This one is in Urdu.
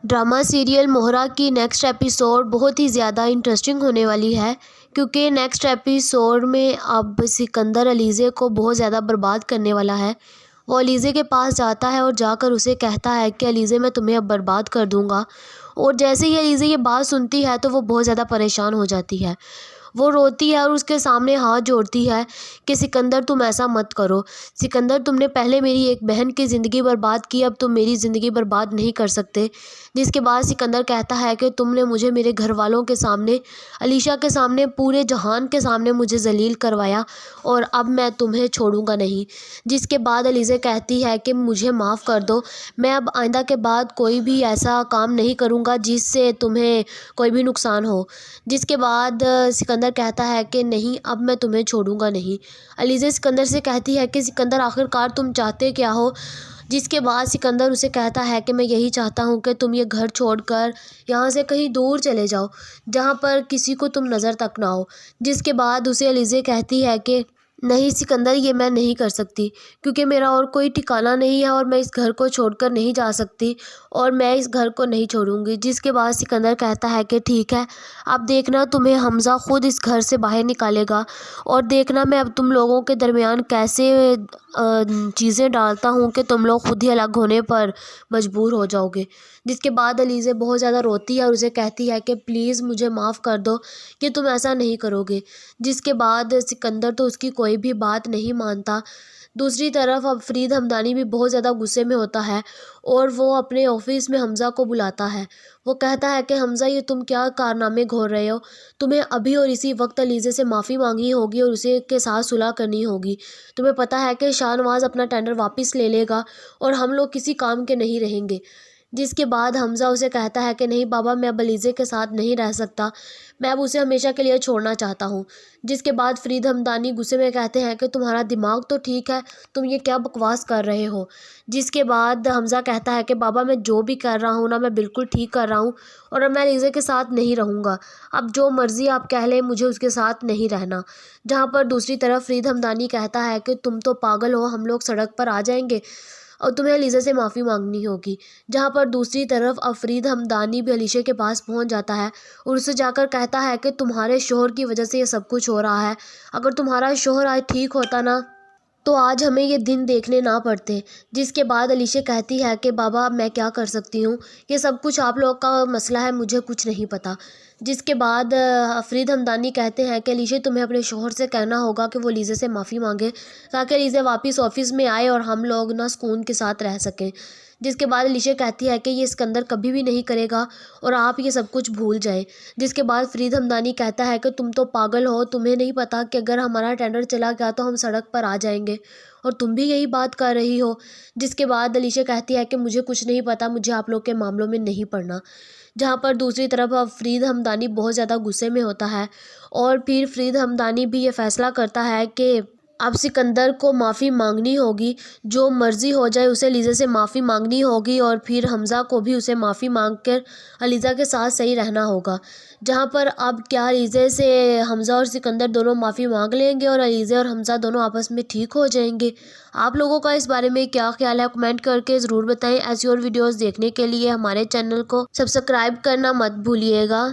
ڈرامہ سیریل مہرہ کی نیکسٹ ایپیسوڈ بہت ہی زیادہ انٹرسٹنگ ہونے والی ہے، کیونکہ نیکسٹ ایپیسوڈ میں اب سکندر علیزے کو بہت زیادہ برباد کرنے والا ہے۔ وہ علیزے کے پاس جاتا ہے اور جا کر اسے کہتا ہے کہ علیزے میں تمہیں اب برباد کر دوں گا، اور جیسے ہی علیزے یہ بات سنتی ہے تو وہ بہت زیادہ پریشان ہو جاتی ہے۔ وہ روتی ہے اور اس کے سامنے ہاتھ جوڑتی ہے کہ سکندر تم ایسا مت کرو، سکندر تم نے پہلے میری ایک بہن کی زندگی برباد کی، اب تم میری زندگی برباد نہیں کر سکتے۔ جس کے بعد سکندر کہتا ہے کہ تم نے مجھے میرے گھر والوں کے سامنے، علیشا کے سامنے، پورے جہان کے سامنے مجھے ذلیل کروایا، اور اب میں تمہیں چھوڑوں گا نہیں۔ جس کے بعد علیزے کہتی ہے کہ مجھے معاف کر دو، میں اب آئندہ کے بعد کوئی بھی ایسا کام نہیں کروں گا جس سے تمہیں کوئی بھی نقصان ہو۔ جس کے بعد سکندر کہتا ہے کہ نہیں، اب میں تمہیں چھوڑوں گا نہیں۔ علیزے سکندر سے کہتی ہے کہ سکندر آخر کار تم چاہتے کیا ہو؟ جس کے بعد سکندر اسے کہتا ہے کہ میں یہی چاہتا ہوں کہ تم یہ گھر چھوڑ کر یہاں سے کہیں دور چلے جاؤ، جہاں پر کسی کو تم نظر تک نہ ہو۔ جس کے بعد اسے علیزے کہتی ہے کہ نہیں سکندر، یہ میں نہیں کر سکتی، کیونکہ میرا اور کوئی ٹھکانہ نہیں ہے اور میں اس گھر کو چھوڑ کر نہیں جا سکتی، اور میں اس گھر کو نہیں چھوڑوں گی۔ جس کے بعد سکندر کہتا ہے کہ ٹھیک ہے، اب دیکھنا تمہیں حمزہ خود اس گھر سے باہر نکالے گا، اور دیکھنا میں اب تم لوگوں کے درمیان کیسے چیزیں ڈالتا ہوں کہ تم لوگ خود ہی الگ ہونے پر مجبور ہو جاؤ گے۔ جس کے بعد علیزے بہت زیادہ روتی ہے اور اسے کہتی ہے کہ پلیز مجھے معاف کر دو کہ تم ایسا نہیں کرو گے۔ جس کے بعد سکندر تو اس کی کوئی بھی بات نہیں مانتا۔ دوسری طرف اب فرید ہمدانی بھی بہت زیادہ غصے میں ہوتا ہے اور وہ اپنے آفس میں حمزہ کو بلاتا ہے۔ وہ کہتا ہے کہ حمزہ، یہ تم کیا کارنامے گھور رہے ہو؟ تمہیں ابھی اور اسی وقت علیزے سے معافی مانگنی ہوگی اور اسے کے ساتھ صلح کرنی ہوگی۔ تمہیں پتہ ہے کہ شاہ نواز اپنا ٹینڈر واپس لے لے گا اور ہم لوگ کسی کام کے نہیں رہیں گے۔ جس کے بعد حمزہ اسے کہتا ہے کہ نہیں بابا، میں اب علیزے کے ساتھ نہیں رہ سکتا، میں اب اسے ہمیشہ کے لیے چھوڑنا چاہتا ہوں۔ جس کے بعد فرید ہمدانی غصے میں کہتے ہیں کہ تمہارا دماغ تو ٹھیک ہے، تم یہ کیا بکواس کر رہے ہو؟ جس کے بعد حمزہ کہتا ہے کہ بابا، میں جو بھی کر رہا ہوں نا، میں بالکل ٹھیک کر رہا ہوں، اور اب میں علیزے کے ساتھ نہیں رہوں گا، اب جو مرضی آپ کہہ لیں، مجھے اس کے ساتھ نہیں رہنا۔ جہاں پر دوسری طرف فرید ہمدانی کہتا ہے کہ تم تو پاگل ہو، ہم لوگ سڑک پر آ جائیں گے اور تمہیں علیزے سے معافی مانگنی ہوگی۔ جہاں پر دوسری طرف اب فرید ہمدانی بھی علیشے کے پاس پہنچ جاتا ہے اور اسے جا کر کہتا ہے کہ تمہارے شوہر کی وجہ سے یہ سب کچھ ہو رہا ہے، اگر تمہارا شوہر آج ٹھیک ہوتا نا تو آج ہمیں یہ دن دیکھنے نہ پڑتے۔ جس کے بعد علیشے کہتی ہے کہ بابا، میں کیا کر سکتی ہوں، یہ سب کچھ آپ لوگ کا مسئلہ ہے، مجھے کچھ نہیں پتہ۔ جس کے بعد فرید ہمدانی کہتے ہیں کہ علیشے، تمہیں اپنے شوہر سے کہنا ہوگا کہ وہ علیزے سے معافی مانگے، تاکہ علیزے واپس آفس میں آئے اور ہم لوگ نا سکون کے ساتھ رہ سکیں۔ جس کے بعد علیشے کہتی ہے کہ یہ سکندر کبھی بھی نہیں کرے گا اور آپ یہ سب کچھ بھول جائیں۔ جس کے بعد فرید ہمدانی کہتا ہے کہ تم تو پاگل ہو، تمہیں نہیں پتہ کہ اگر ہمارا ٹینڈر چلا گیا تو ہم سڑک پر آ جائیں گے، اور تم بھی یہی بات کر رہی ہو۔ جس کے بعد علیشے کہتی ہے کہ مجھے کچھ نہیں پتہ، مجھے آپ لوگ کے معاملوں میں نہیں پڑنا۔ جہاں پر دوسری طرف اب فرید ہمدانی بہت زیادہ غصے میں ہوتا ہے، اور پھر فرید ہمدانی بھی یہ فیصلہ کرتا ہے کہ اب سکندر کو معافی مانگنی ہوگی، جو مرضی ہو جائے اسے علیزے سے معافی مانگنی ہوگی، اور پھر حمزہ کو بھی اسے معافی مانگ کر علیزہ کے ساتھ صحیح رہنا ہوگا۔ جہاں پر اب کیا علیزے سے حمزہ اور سکندر دونوں معافی مانگ لیں گے اور علیزے اور حمزہ دونوں آپس میں ٹھیک ہو جائیں گے؟ آپ لوگوں کا اس بارے میں کیا خیال ہے؟ کمنٹ کر کے ضرور بتائیں۔ ایسی اور ویڈیوز دیکھنے کے لیے ہمارے چینل کو سبسکرائب کرنا مت بھولیے گا۔